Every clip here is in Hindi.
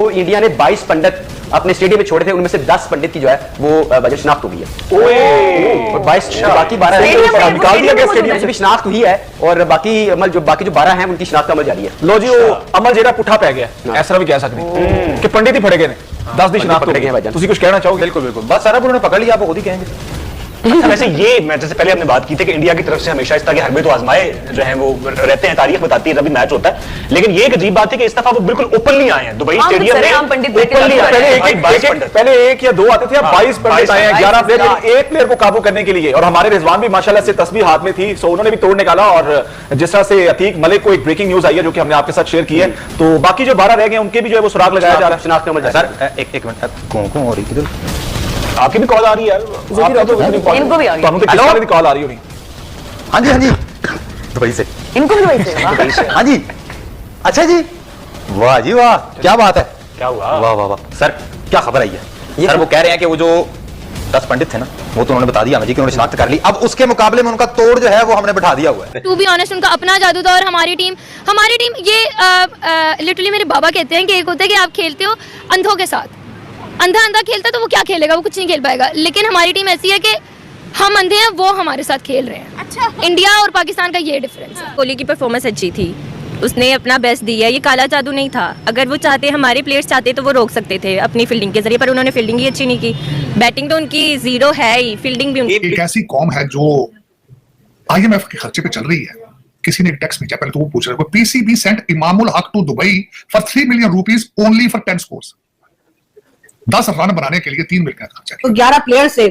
तो इंडिया ने 22 पंडित अपने स्टेडियम में छोड़े थे, उनमें से 10 पंडित की जो है वो शनाख्त हो गई है। और 22 बाकी 12 निकाल दिया गया स्टेडियम से भी शनाख्त हुई है, और बाकी जो 12 हैं उनकी शनाख्त का अमल जारी है। लो जी, वो अमल जेड़ा पुठा पै गया, ऐसा भी कह सकते कि पंडित ही फड़े गए 10 दिन शनाख्त पकड़े गए। तुसी कुछ कहना चाहोगे? बिल्कुल बिल्कुल, बस सारा उन्होंने पकड़ लिया, आप खुद ही कहेंगे। अच्छा, वैसे ये मैच जैसे पहले हमने बात की थी कि इंडिया की तरफ से हमेशा इस तरह के हरबे तो आजमाए जो हैं वो रहते हैं, तारीख बताती है, तभी मैच होता है। लेकिन ये एक अजीब बात है कि इस दफा वो बिल्कुल ओपनली आए हैं दुबई स्टेडियम में। पहले एक या दो आते थे, अब 22 पंडित आए हैं, 11 प्लेयर, एक प्लेयर को काबू करने के लिए। और हमारे रिजवान भी माशाल्लाह से तस्बीह हाथ में थी, सो उन्होंने भी तोड़ निकाला। और जिस तरह से अतीक मलिक को एक ब्रेकिंग न्यूज आई है जो कि हमने आपके साथ शेयर की है, तो बाकी जो 12 रह गए उनके भी जो है वो सुराग लगाया जा रहा है। सर एक मिनट, कौन हो रही थी? आपकी भी कॉल आ रही है यार, इनको भी आ रही कॉल आ रही होगी। हाँ जी दुबई से, इनको भी दुबई से। हाँ जी, अच्छा जी, वाह जी वाह, क्या बात है, क्या हुआ? वाह वाह वाह। सर क्या खबर आई है? सर वो कह रहे हैं कि वो जो 10 पंडित थे ना, वो तो उन्होंने बता दिया मुझे कि उन्होंने शनाख्त कर ली। अब उसके मुकाबले में उनका तोड़ जो है वो हमने बैठा दिया हुआ है। टू बी ऑनेस्ट, उनका अपना जादू था। और हमारी टीम ये लिटरली मेरे बाबा कहते हैं कि एक होता है कि आप खेलते हो अंधों के साथ, अंधा खेलता तो वो क्या खेलेगा, वो कुछ नहीं खेल पाएगा। लेकिन हमारी टीम ऐसी है कि हम अंधे हैं, वो हमारे साथ खेल रहे हैं। अच्छा, इंडिया और पाकिस्तान का ये डिफरेंस है। कोहली की परफॉर्मेंस अच्छी थी, उसने अपना बेस्ट दिया, ये काला जादू नहीं था। अगर वो चाहते, हमारे प्लेयर्स चाहते तो वो रोक सकते थे अपनी फील्डिंग के जरिए, पर उन्होंने फील्डिंग ही अच्छी नहीं की। बैटिंग तो उनकी जीरो है ही, फील्डिंग भी उनकी। एक ऐसी कौम है जो IMF के खर्चे पे चल रही है। किसी ने टैक्स भेजा, पहले तो वो पूछ रहे हैं, PCB sent Imamul Haq to Dubai for 3 million rupees only for 10 scores. 10 run बनाने के लिए 3 मिनट का खर्चा। तो 11 प्लेयर से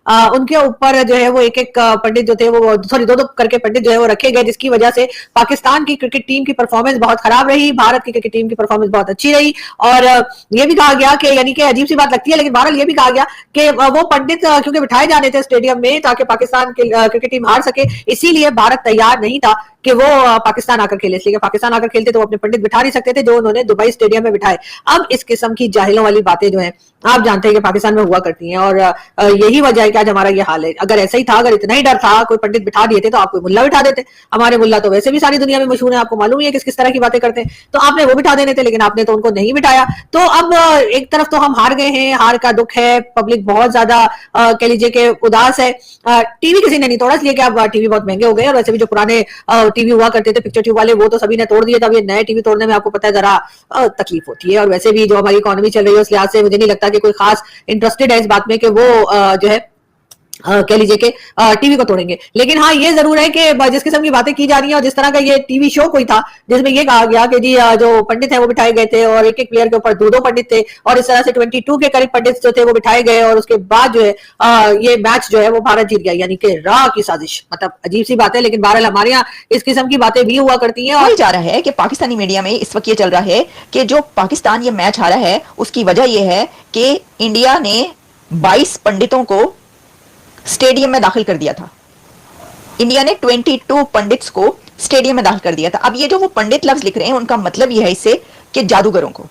उनके ऊपर जो है वो एक पंडित जो थे वो दो करके पंडित जो है वो रखे गए, जिसकी वजह से पाकिस्तान की क्रिकेट टीम की परफॉर्मेंस बहुत खराब रही, भारत की क्रिकेट टीम की परफॉर्मेंस बहुत अच्छी रही। और ये भी कहा गया कि, यानी कि अजीब सी बात लगती है लेकिन बहरहाल ये भी कहा गया कि वो पंडित क्योंकि बिठाए जाने थे स्टेडियम में ताकि पाकिस्तान की क्रिकेट टीम हार सके, इसीलिए भारत तैयार नहीं था कि वो पाकिस्तान आकर खेले। इसलिए पाकिस्तान आकर खेलते तो वो अपने पंडित बिठा नहीं सकते थे, जो उन्होंने दुबई स्टेडियम में बिठाए। अब इस किस्म की जाहिलों वाली बातें जो हैं आप जानते हैं कि पाकिस्तान में हुआ करती हैं, और यही वजह है कि आज हमारा ये हाल है। अगर ऐसा ही था, अगर इतना ही डर था, कोई पंडित बिठा दिए थे तो आप कोई मुल्ला बिठा देते। हमारे मुल्ला तो वैसे भी सारी दुनिया में मशहूर है, आपको मालूम ही है किस किस तरह की बातें करते हैं, तो आपने वो बिठा देने थे, लेकिन आपने तो उनको नहीं बिठाया। तो अब एक तरफ तो हम हार गए हैं, हार का दुख है, पब्लिक बहुत ज्यादा कह लीजिए कि उदास है। टीवी किसी ने नहीं तोड़ा, इसलिए कि अब टीवी बहुत महंगे हो गए, और वैसे भी जो पुराने टीवी हुआ करते थे पिक्चर ट्यूब वाले, वो तो सभी ने तोड़ दिए। तब ये नए टीवी तोड़ने में आपको पता है जरा तकलीफ होती है। और वैसे भी जो हमारी इकोनॉमी चल रही है उस लिहाज से मुझे नहीं लगता कि कोई खास इंटरेस्टेड है इस बात में कि वो जो है कह लीजिए कि टीवी को तोड़ेंगे। लेकिन हाँ, ये जरूर है कि जिस किस्म की बातें की जा रही हैं, और जिस तरह का ये टीवी शो कोई था जिसमें ये कहा गया कि जी जो पंडित हैं वो बिठाए गए थे, और एक एक प्लेयर के ऊपर 2-2 पंडित थे, और इस तरह से 22 के करीब पंडित जो थे वो बिठाए गए, और उसके बाद जो है ये मैच जो है वो भारत जीत गया, यानी कि राह की साजिश। मतलब अजीब सी बात है, लेकिन बहरहाल हमारे यहाँ इस किस्म की बातें भी हुआ करती हैं। और जा रहा है कि पाकिस्तानी मीडिया में इस वक्त ये चल रहा है कि जो पाकिस्तान ये मैच हारा है उसकी वजह यह है कि इंडिया ने 22 पंडितों को स्टेडियम में दाखिल कर दिया था। इंडिया ने 22 पंडित्स को स्टेडियम में दाखिल कर दिया था। अब ये जो वो पंडित लफ्ज लिख रहे हैं, उनका मतलब यह है इससे कि जादूगरों को,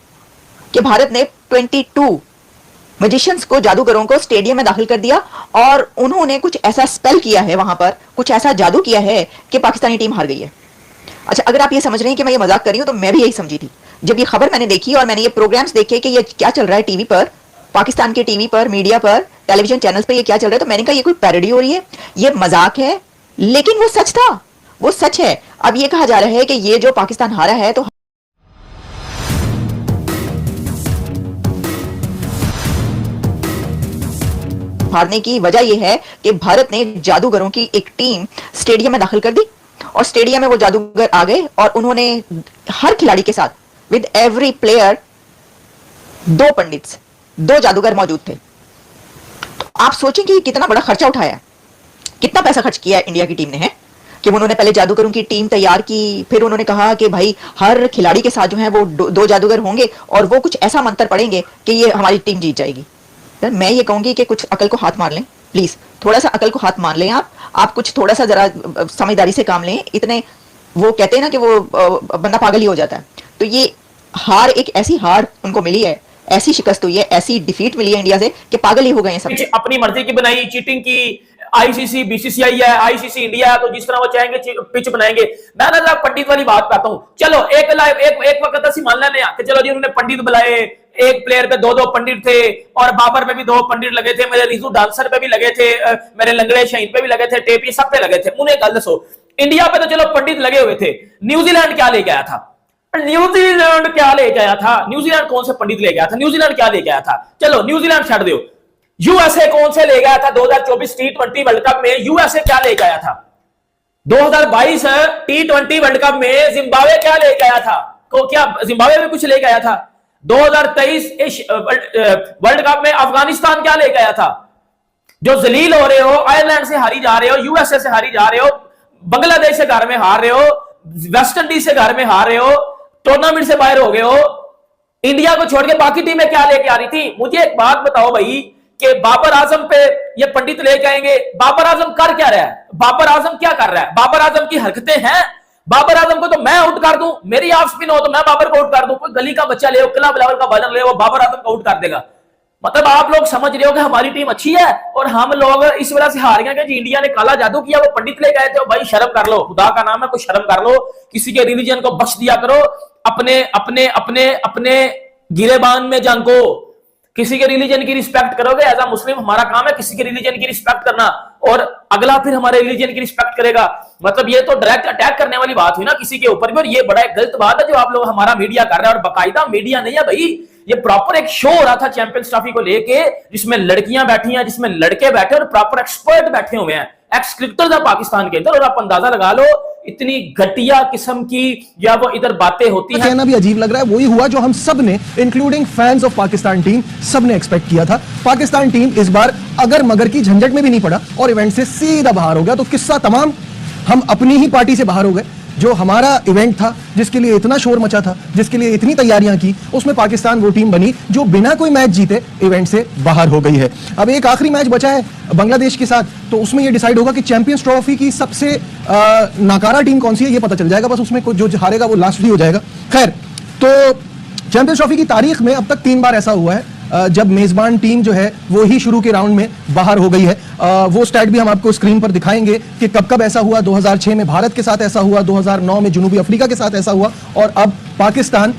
कि भारत ने 22 मैजिशियंस को, जादूगरों को स्टेडियम में दाखिल कर दिया, और उन्होंने कुछ ऐसा स्पेल किया है, वहां पर कुछ ऐसा जादू किया है कि पाकिस्तानी टीम हार गई है। अच्छा, अगर आप ये समझ रहे हैं कि मैं ये मजाक कर रही हूं, तो मैं भी यही समझी थी जब ये खबर मैंने देखी और मैंने ये प्रोग्राम्स देखे कि ये क्या चल रहा है टीवी पर, पाकिस्तान के टीवी पर, मीडिया पर, टेलीविजन चैनल्स पे ये क्या चल रहा है। तो मैंने कहा ये कोई पैरोडी हो रही है, ये मजाक है, लेकिन वो सच था, वो सच है। अब ये कहा जा रहा है कि ये जो पाकिस्तान हारा है, तो हारने की वजह यह है कि भारत ने जादूगरों की एक टीम स्टेडियम में दाखिल कर दी, और स्टेडियम में वो जादूगर आ गए, और उन्होंने हर खिलाड़ी के साथ विद एवरी प्लेयर 2 पंडित्स, 2 जादूगर मौजूद थे। तो आप सोचें कि कितना बड़ा खर्चा उठाया, कितना पैसा खर्च किया है इंडिया की टीम ने, है कि उन्होंने पहले जादूगरों की टीम तैयार की, फिर उन्होंने कहा कि भाई हर खिलाड़ी के साथ जो है वो 2 जादूगर होंगे, और वो कुछ ऐसा मंत्र पढ़ेंगे कि ये हमारी टीम जीत जाएगी। मैं ये कहूंगी कि कुछ अकल को हाथ मार लें, प्लीज थोड़ा सा अकल को हाथ मार लें। आप कुछ थोड़ा सा जरा समझदारी से काम लें। इतने वो कहते हैं ना कि वो बंदा पागल ही हो जाता है। तो ये हार, एक ऐसी हार उनको मिली है, ऐसी शिकस्त हुई है, ऐसी डिफीट मिली है इंडिया से कि पागल ही हो गए हैं सब। अपनी मर्जी की बनाई, चीटिंग की, आईसीसी बीसीसीआई है, आईसीसी इंडिया है, तो जिस तरह वो चाहेंगे पिच बनाएंगे। मैं ना पंडित वाली बात करता हूँ। चलो एक वक्त ऐसी मान लेने कि चलो जी उन्होंने पंडित बुलाए, एक प्लेयर पे 2-2 पंडित थे और बाबर पे भी 2 पंडित लगे थे, मेरे रिजू डांसर पे भी लगे थे, मेरे लंगड़े शाहीन पे भी लगे थे, टेपी सब पे लगे थे। मुझे गल दसो, इंडिया पे तो चलो पंडित लगे हुए थे, न्यूजीलैंड क्या लेके आया था? न्यूजीलैंड क्या लेके आया था? न्यूजीलैंड कौन से पंडित लेके आया था? न्यूजीलैंड क्या लेके आया था? चलो न्यूजीलैंड छाड़ दो, यूएसए कौन से ले गया था 2024 T20 वर्ल्ड कप में? यूएसए क्या लेके आया था? 2022 T20 वर्ल्ड कप में जिम्बाब्वे क्या लेके आया था? को क्या जिम्बाब्वे में कुछ लेके आया था? 2023 वर्ल्ड कप में अफगानिस्तान क्या लेके आया था? जो जलील हो रहे हो, आयरलैंड से हारी जा रहे हो, यूएसए से हारी जा रहे हो, बांग्लादेश से घर में हार रहे हो, वेस्ट इंडीज से घर में हार रहे हो, टूर्नामेंट से बाहर हो गए हो, इंडिया को छोड़ के बाकी टीमें क्या लेके आ रही थी? मुझे एक बात बताओ भाई कि बाबर आजम पे ये पंडित लेके आएंगे, बाबर आजम कर क्या रहा है? बाबर आजम क्या कर रहा है? बाबर आजम की हरकतें हैं, बाबर आजम को तो मैं आउट कर दूं, मेरी ऑफ स्पिन हो तो मैं बाबर को आउट कर दूं, कोई गली का बच्चा ले, क्लब लेवल का बॉलर ले, वो बाबर आजम को आउट कर देगा। मतलब आप लोग समझ रहे हो कि हमारी टीम अच्छी है और हम लोग इस वजह से हार गए कि जी इंडिया ने काला जादू किया, वो पंडित ले गए थे। भाई शर्म कर लो, खुदा का नाम है, कुछ शर्म कर लो, किसी के रिलीजन को बख्श दिया करो, अपने अपने अपने अपने गिरेबान में झांको, किसी के रिलीजन की रिस्पेक्ट करोगे। एज अ मुस्लिम हमारा काम है किसी के रिलीजन की रिस्पेक्ट करना, और अगला फिर हमारे रिलीजन की रिस्पेक्ट करेगा। मतलब ये तो डायरेक्ट अटैक करने वाली बात हुई ना किसी के ऊपर भी, और ये बड़ा एक गलत बात है जो आप लोग हमारा मीडिया कर रहे हैं। और बाकायदा मीडिया नहीं है भाई, ये प्रॉपर एक शो हो रहा था चैंपियंस ट्रॉफी को लेके, जिसमें लड़कियां बैठी हैं, जिसमें लड़के बैठे और प्रॉपर एक्सपर्ट बैठे हुए हैं, एक्स क्रिकेटर था पाकिस्तान के अंदर। और आप अंदाजा लगा लो इतनी घटिया किस्म की या वो इधर बातें होती हैं। कहना भी अजीब लग रहा है, वही हुआ जो हम सब ने including fans of Pakistan team सब ने एक्सपेक्ट किया था। पाकिस्तान टीम इस बार अगर मगर की झंझट में भी नहीं पड़ा और इवेंट से सीधा बाहर हो गया, तो किस्सा तमाम हम अपनी ही पार्टी से बाहर हो गए। जो हमारा इवेंट था, जिसके लिए इतना शोर मचा था, जिसके लिए इतनी तैयारियां की, उसमें पाकिस्तान वो टीम बनी जो बिना कोई मैच जीते इवेंट से बाहर हो गई है। अब एक आखिरी मैच बचा है बांग्लादेश के साथ, तो उसमें ये डिसाइड होगा कि चैंपियंस ट्रॉफी की सबसे नाकारा टीम कौन सी है, ये पता चल जाएगा। बस उसमें जो हारेगा वो लास्ट ही हो जाएगा। खैर, तो चैंपियंस ट्रॉफी की तारीख में अब तक 3 बार ऐसा हुआ है जब मेजबान टीम जो है वो ही शुरू के राउंड में बाहर हो गई है। वो स्टैट भी हम आपको स्क्रीन पर दिखाएंगे कि कब कब ऐसा हुआ। 2006 में भारत के साथ ऐसा हुआ, 2009 में जनूबी अफ्रीका के साथ ऐसा हुआ, और अब पाकिस्तान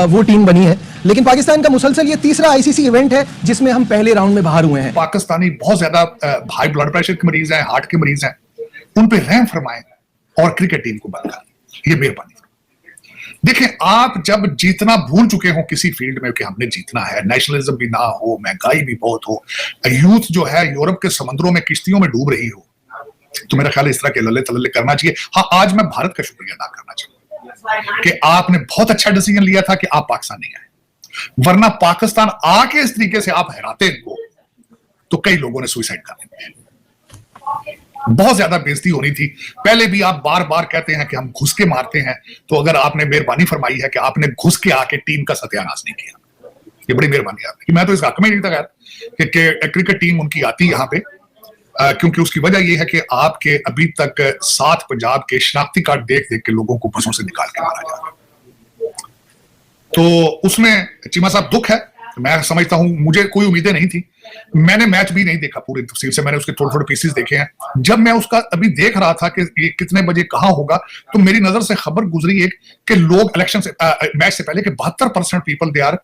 वो टीम बनी है। लेकिन पाकिस्तान का मुसलसल ये तीसरा आईसीसी इवेंट है जिसमें हम पहले राउंड में बाहर हुए हैं। पाकिस्तानी बहुत ज्यादा हाई ब्लड प्रेशर के मरीज हैं, हार्ट के मरीज हैं, उन पे रहम फरमाएं और क्रिकेट टीम को बंद कर, ये मेहरबानी। देखें, आप जब जीतना भूल चुके हो किसी फील्ड में कि हमने जीतना है, नेशनलिज्म भी ना हो, महंगाई भी बहुत हो, यूथ जो है यूरोप के समंदरों में किश्तियों में डूब रही हो, तो मेरा ख्याल है इस तरह के लल्ले तल्ले करना चाहिए। हाँ, आज मैं भारत का शुक्रिया अदा करना चाहूंगा कि आपने बहुत अच्छा डिसीजन लिया था कि आप पाकिस्तान नहीं आए, वरना पाकिस्तान आके इस तरीके से आप हराते इनको तो कई लोगों ने सुसाइड कर लिया, बहुत ज्यादा बेइज्जती होनी थी। पहले भी आप बार बार कहते हैं कि हम घुस के मारते हैं, तो अगर आपने मेहरबानी फरमाई है कि आपने घुस के आके टीम का सत्यानाश नहीं किया, ये बड़ी मेहरबानी आपकी। मैं तो इस हक में नहीं था कि क्रिकेट टीम उनकी आती यहाँ पे, क्योंकि उसकी वजह यह है कि आपके अभी तक 7 पंजाब के शनाख्ती कार्ड देख देख के लोगों को बसों से निकाल के मारा जा रहा है, तो उसमें चीमा साहब दुख है। मैं समझता हूं, मुझे कोई उम्मीदें नहीं थी, मैंने मैच भी नहीं देखा पूरी तफसील से, मैंने उसके थोड़े थोड़े पीसेस देखे हैं। जब मैं उसका अभी देख रहा था कि ये कितने बजे कहां होगा, तो मेरी नजर से खबर गुजरी एक कि लोग इलेक्शन से मैच से पहले कि 72% people they are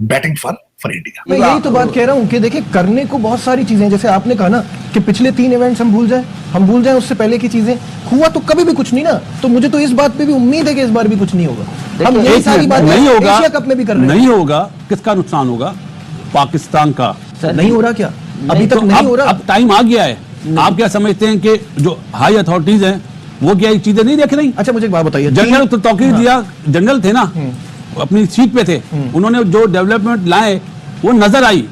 batting for India. मैं यही तो बात कह रहा हूं कि देखिए, करने को बहुत सारी चीजें, जैसे आपने कहा ना कि पिछले 3 इवेंट्स हम भूल जाएं उससे पहले की चीजें, हुआ तो कभी भी कुछ नहीं ना, तो मुझे तो इस बात पे भी उम्मीद है कि इस बार भी कुछ नहीं होगा। हम यही सारी बातें एशिया कप में भी कर रहे हैं। नहीं होगा, किसका नुकसान होगा? पाकिस्तान का। नहीं हो रहा क्या अभी तक? नहीं हो रहा, अब टाइम आ गया है। आप क्या समझते हैं कि जो हाई अथॉरिटीज हैं वो क्या ये चीजें नहीं देख रही? अच्छा, मुझे एक बात बताइए, जनरल तो तौकीर दिया, जनरल थे ना, अपनी सीट पे थे, उन्होंने जो डेवलपमेंट लाए वो नजर आई,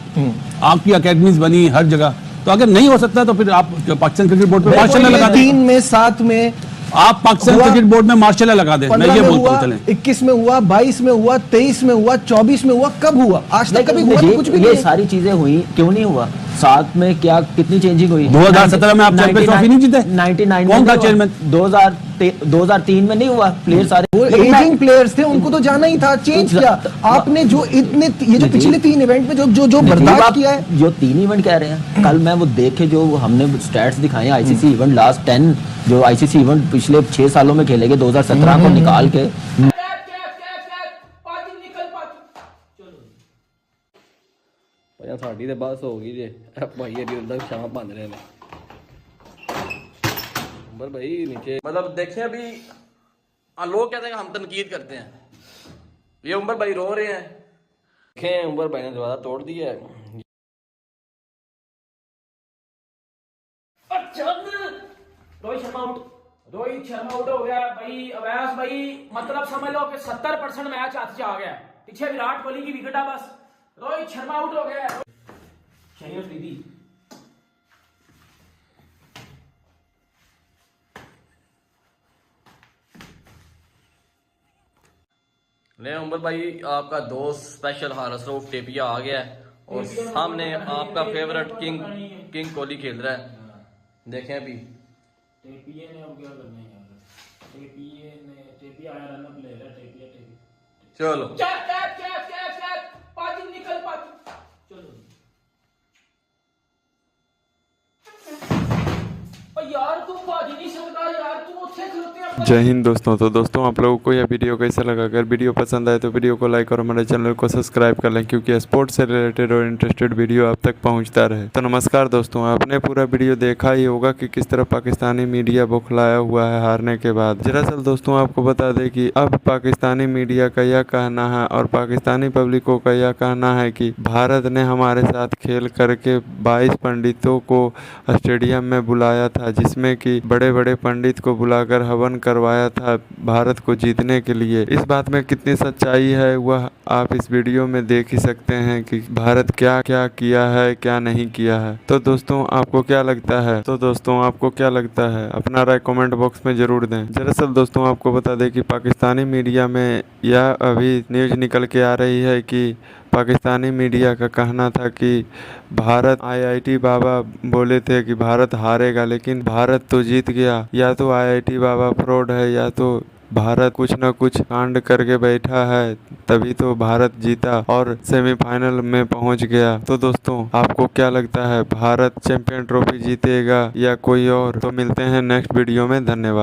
आपकी अकेडमीज बनी हर जगह। तो अगर नहीं हो सकता तो फिर आप पाकिस्तान क्रिकेट बोर्ड पे मार्शल लगा दें। 3 में 7 में आप पाकिस्तान क्रिकेट बोर्ड में मार्शल लगा दें। मैं ये बोलता हूं, चलें 21 में हुआ, 22 में हुआ, 23 में हुआ, 24 में हुआ, कब हुआ? आज तक कभी हुआ तो कुछ भी नहीं। ये सारी चीजें हुई, क्यों नहीं हुआ? 7 में क्या कितनी चेंजिंग हुई? 2017 में आप चैंपियंस ट्रॉफी नहीं जीते? 99 कौन था चेयरमैन? 2003 में नहीं हुआ। प्लेयर सारे वो एजिंग प्लेयर्स थे, उनको तो जाना ही था। चेंज किया आपने, जो इतने ये जो पिछले 3 इवेंट में जो बर्दाश्त किया है, जो 3 इवेंट कह रहे हैं, कल मैं वो देखे जो हमने स्टैट्स दिखाए आईसीसी इवेंट लास्ट 10 जो आईसीसी इवेंट पिछले 6 सालों में खेले गए 2017 को निकाल के, ਭਾਈ ਸਾਡੀ ਤੇ ਬਸ ਹੋ ਗਈ ਜੇ ਭਾਈ ਅੜੀ ਉਧਰ ਸ਼ਾਮ ਭੰਨ ਰਹੇ ਨੇ उमर भाई नीचे मतलब देखें अभी लोग कहते हैं कि हम तनकीद करते हैं, ये उमर भाई रो रहे हैं, देखें उमर भाई ने दरवाजा तोड़ दिया है। रोहित शर्मा आउट हो गया भाई। अवैस भाई मतलब समझ लो कि 70% मैच हाथ से आ गया, पीछे विराट कोहली की विकेट है बस। रोहित शर्मा आउट हो गया। शहीन अफरीदी ले उमर भाई आपका दोस्त स्पेशल हारिस रऊफ टेपिया आ गया है और सामने आपका फेवरेट किंग कोहली खेल रहा है। देखें अभी टेपिया ने अब क्या करना है यार, टेपिया आया रन अप ले रहा है। टेपिया चलो पाजी निकल पाजी चलो यार तू पाजी नहीं सकता यार, तू अच्छे खिलते हैं। जय हिंद दोस्तों। तो दोस्तों आप लोगों को यह वीडियो कैसा लगा? अगर वीडियो पसंद आए तो वीडियो को लाइक और हमारे चैनल को सब्सक्राइब कर लें, क्योंकि स्पोर्ट्स से रिलेटेड और इंटरेस्टेड वीडियो आप तक पहुंचता रहे। तो नमस्कार दोस्तों, आपने पूरा वीडियो देखा ही होगा कि किस तरह पाकिस्तानी मीडिया बौखलाया हुआ है हारने के बाद। दरअसल दोस्तों आपको बता दें कि अब पाकिस्तानी मीडिया का यह कहना है और पाकिस्तानी पब्लिकों का यह कहना है कि भारत ने हमारे साथ खेल करके 22 पंडितों को स्टेडियम में बुलाया था, जिसमें कि बड़े बड़े पंडित को बुलाकर हवन करवाया था भारत को जीतने के लिए। इस बात में कितनी सच्चाई है वह आप इस वीडियो में देख ही सकते हैं कि भारत क्या क्या किया है क्या नहीं किया है। तो दोस्तों आपको क्या लगता है? अपना राय कमेंट बॉक्स में जरूर दें। दरअसल दोस्तों आपको बता दें कि पाकिस्तानी मीडिया में यह अभी न्यूज निकल के आ रही है कि पाकिस्तानी मीडिया का कहना था कि भारत IIT बाबा बोले थे कि भारत हारेगा, लेकिन भारत तो जीत गया। या तो IIT बाबा फ्रॉड है या तो भारत कुछ न कुछ कांड करके बैठा है, तभी तो भारत जीता और सेमीफाइनल में पहुंच गया। तो दोस्तों आपको क्या लगता है, भारत चैंपियन ट्रॉफी जीतेगा या कोई और? तो मिलते हैं नेक्स्ट वीडियो में। धन्यवाद।